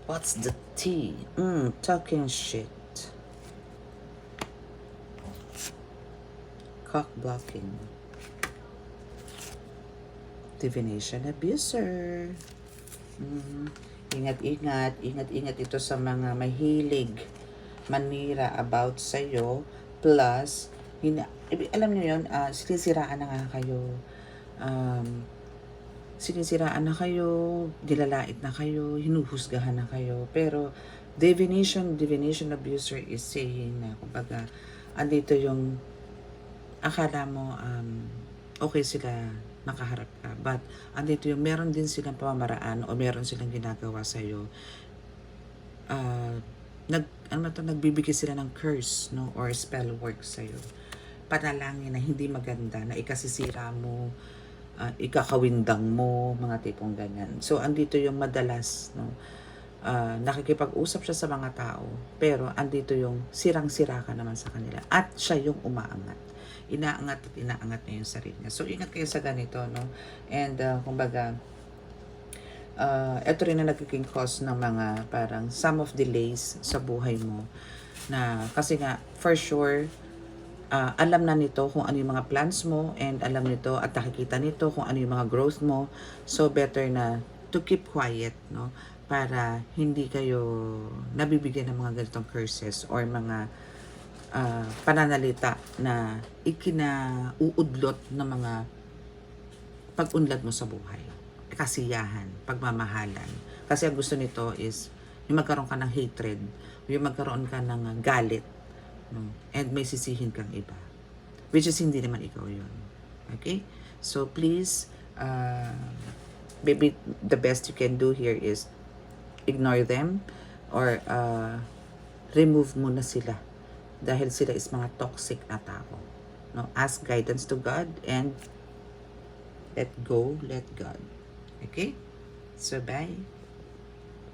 What's the tea? Talking shit. Cock blocking. Divination abuser. Ingat-ingat. Ingat-ingat ito sa mga mahilig manira about sa'yo. Plus, alam niyo yun, sinisiraan na nga kayo. Sinisiraan na kayo, dilalait na kayo, hinuhusgahan na kayo. Pero, divination abuser is saying na, kumbaga, andito yung, akala mo, okay sila, nakaharap ka. But, andito yung, meron din silang pamamaraan o meron silang ginagawa sa'yo. Nagbibigay sila ng curse, no? Or spell work sa'yo. Panalangin na hindi maganda, na ikasisira mo, ikakawindang mo, mga tipong ganyan. So, andito yung madalas, no? Nakikipag-usap siya sa mga tao, pero andito yung sirang-sira ka naman sa kanila. At siya yung umaangat. Inaangat at inaangat niya yung sarili niya. So, ingat kayo sa ganito, no? And, kumbaga, ito rin na nagiging cause ng mga parang some of delays sa buhay mo. Na, kasi nga, for sure, alam na nito kung ano yung mga plans mo and alam nito at nakikita nito kung ano yung mga growth mo. So, better na to keep quiet, no? Para hindi kayo nabibigyan ng mga ganitong curses or mga pananalita na ikinauudlot ng mga pag-unlad mo sa buhay. Kasiyahan, pagmamahalan. Kasi ang gusto nito is yung magkaroon ka ng hatred, yung magkaroon ka ng galit, no? And may sisihin kang iba. Which is hindi naman ikaw yun. Okay? So please, maybe the best you can do here is ignore them or remove mo na sila dahil sila is mga toxic na tao. No? Ask guidance to God and let go, let God. Okay? So bye.